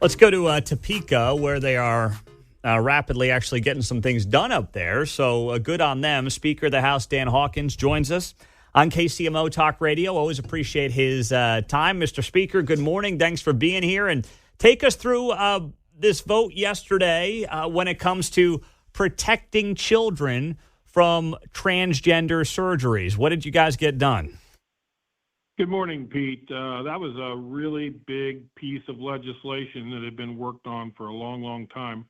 Let's go to Topeka, where they are rapidly actually getting some things done up there. So good on them. Speaker of the House, Dan Hawkins, joins us on KCMO Talk Radio. Always appreciate his time. Mr. Speaker, good morning. Thanks for being here. And take us through this vote yesterday when it comes to protecting children from transgender surgeries. What did you guys get done? Good morning, Pete. That was a really big piece of legislation that had been worked on for a long, long time.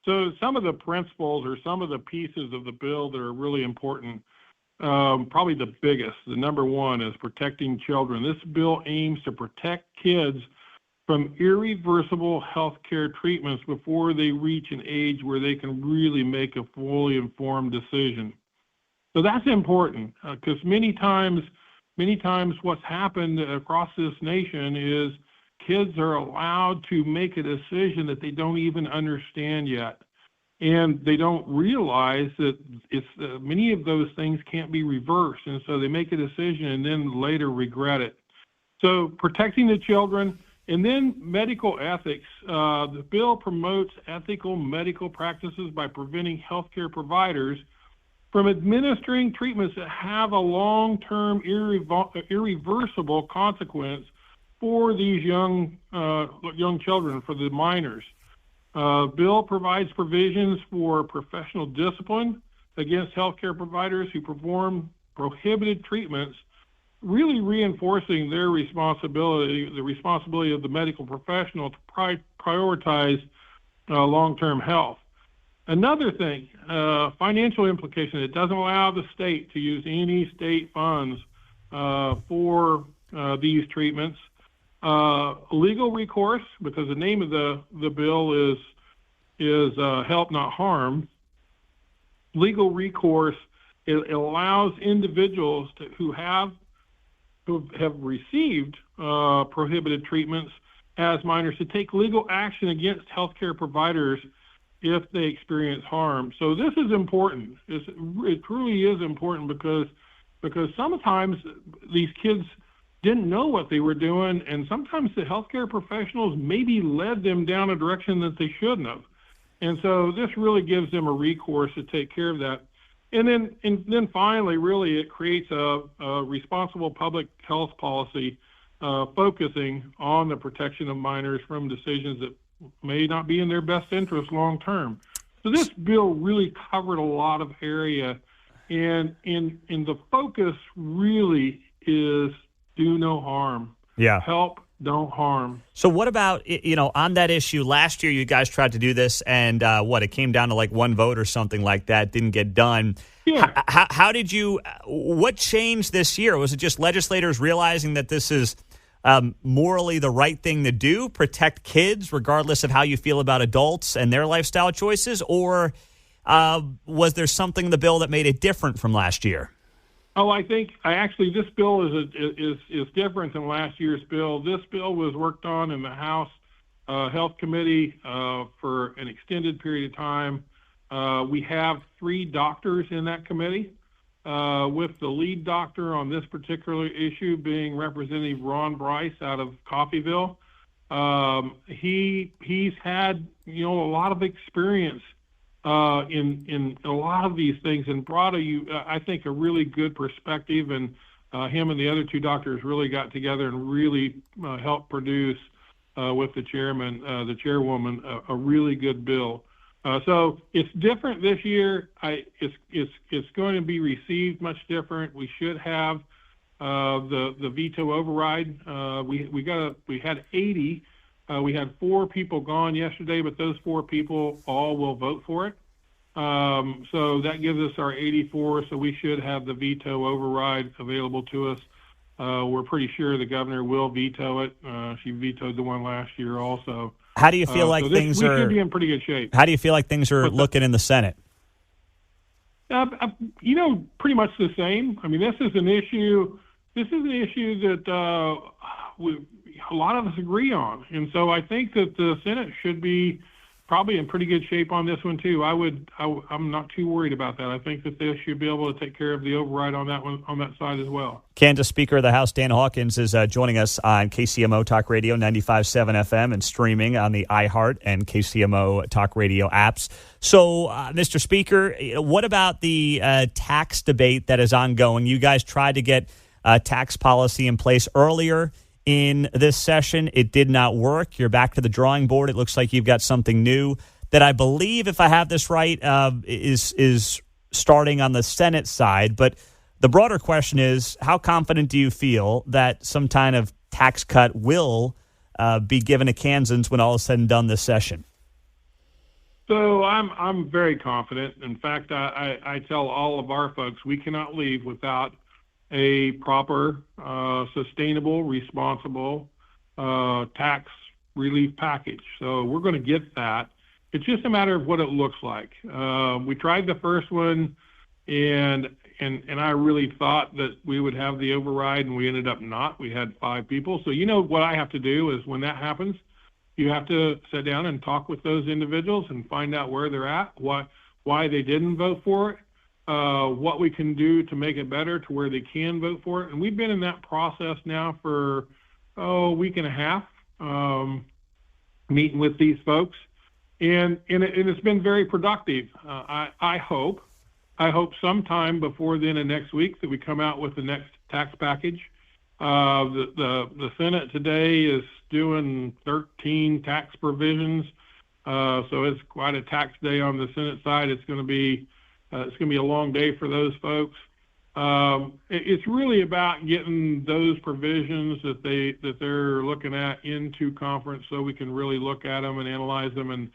So some of the principles or some of the pieces of the bill that are really important, probably the biggest, the number one, is protecting children. This bill aims to protect kids from irreversible health care treatments before they reach an age where they can really make a fully informed decision. So that's important because many times what's happened across this nation is kids are allowed to make a decision that they don't even understand yet. And they don't realize that many of those things can't be reversed. And so they make a decision and then later regret it. So protecting the children, and then medical ethics. The bill promotes ethical medical practices by preventing healthcare providers from administering treatments that have a long-term irreversible consequence for these young children, for the minors. Bill provides provisions for professional discipline against healthcare providers who perform prohibited treatments, really reinforcing their responsibility, the responsibility of the medical professional to prioritize long-term health. Another thing, financial implication, it doesn't allow the state to use any state funds for these treatments. Legal recourse, because the name of the bill is help not harm. Legal recourse, it allows individuals who have received prohibited treatments as minors to take legal action against healthcare providers if they experience harm. So this is important. It truly is important because sometimes these kids didn't know what they were doing, and sometimes the healthcare professionals maybe led them down a direction that they shouldn't have. And so this really gives them a recourse to take care of that. And then finally, really, it creates a responsible public health policy focusing on the protection of minors from decisions that may not be in their best interest long term. So this bill really covered a lot of area, and the focus really is do no harm. Yeah. Help, don't harm. So what about, on that issue, last year you guys tried to do this and it came down to like one vote or something like that, didn't get done. Yeah. What changed this year? Was it just legislators realizing that this is morally the right thing to do, protect kids regardless of how you feel about adults and their lifestyle choices, or was there something in the bill that made it different from last year? Oh, I think this bill is different than last year's bill. This bill was worked on in the House Health Committee for an extended period of time. We have 3 doctors in that committee, with the lead doctor on this particular issue being Representative Ron Bryce out of Coffeyville. He's had a lot of experience in a lot of these things and brought I think a really good perspective, and him and the other 2 doctors really got together and really helped produce with the chairwoman, a really good bill. So it's different this year. It's going to be received much different. We should have the veto override. We had 80. We had 4 people gone yesterday, but those 4 people all will vote for it. So that gives us our 84. So we should have the veto override available to us. We're pretty sure the governor will veto it. She vetoed the one last year also. How do you feel like we should be in pretty good shape. How do you feel like things are looking in the Senate? Pretty much the same. I mean, this is an issue that a lot of us agree on, and so I think that the Senate should be probably in pretty good shape on this one too. I'm not too worried about that. I think that they should be able to take care of the override on that one, on that side as well. Kansas Speaker of the House Dan Hawkins is joining us on KCMO Talk Radio 95.7 FM and streaming on the iHeart and KCMO Talk Radio apps. So, Mr. Speaker, what about the tax debate that is ongoing? You guys tried to get tax policy in place earlier in this session. It did not work. You're back to the drawing board. It looks like you've got something new that I believe, if I have this right, is starting on the Senate side. But the broader question is, how confident do you feel that some kind of tax cut will be given to Kansans when all is said and done this session? So I'm very confident. In fact, I tell all of our folks we cannot leave without a proper, sustainable, responsible tax relief package. So we're going to get that. It's just a matter of what it looks like. We tried the first one, and I really thought that we would have the override, and we ended up not. We had 5 people. So you know what I have to do is when that happens, you have to sit down and talk with those individuals and find out where they're at, why they didn't vote for it, what we can do to make it better to where they can vote for it. And we've been in that process now for a week and a half, meeting with these folks, and it's been very productive. I hope sometime before the end of next week that we come out with the next tax package. The Senate today is doing 13 tax provisions, so it's quite a tax day on the Senate side. It's going to be a long day for those folks. It's really about getting those provisions that they're looking at into conference, so we can really look at them and analyze them and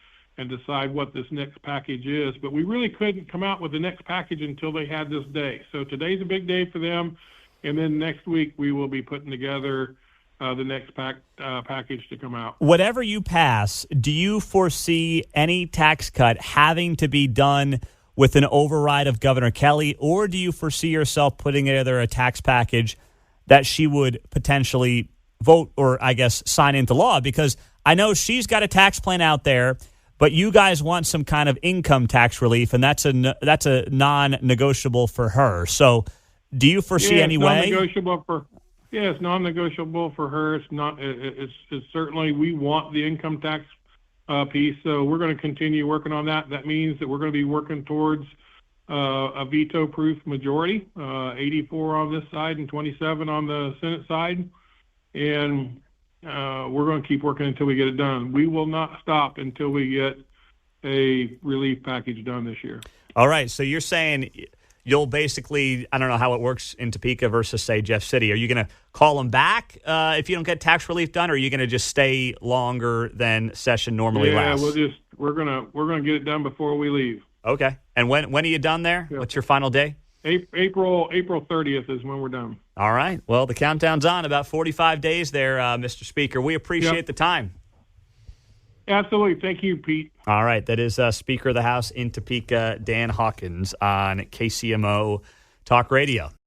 decide what this next package is. But we really couldn't come out with the next package until they had this day. So today's a big day for them, and then next week we will be putting together the next package to come out. Whatever you pass, do you foresee any tax cut having to be done with an override of Governor Kelly, or do you foresee yourself putting together a tax package that she would potentially vote or, I guess, sign into law? Because I know she's got a tax plan out there, but you guys want some kind of income tax relief, and that's a non-negotiable for her. So do you foresee any way? It's non-negotiable for her. It's not. It's certainly, we want the income tax piece, so we're going to continue working on that. That means that we're going to be working towards a veto-proof majority, 84 on this side and 27 on the Senate side, and we're going to keep working until we get it done. We will not stop until we get a relief package done this year. All right, so you're saying you'll basically, I don't know how it works in Topeka versus, say, Jeff City. Are you going to call them back if you don't get tax relief done, or are you going to just stay longer than session normally lasts? We're gonna get it done before we leave. Okay. And when are you done there? Yeah. What's your final day? April 30th is when we're done. All right. Well, the countdown's on. About 45 days there, Mr. Speaker. We appreciate the time. Absolutely. Thank you, Pete. All right. That is Speaker of the House in Topeka, Dan Hawkins on KCMO Talk Radio.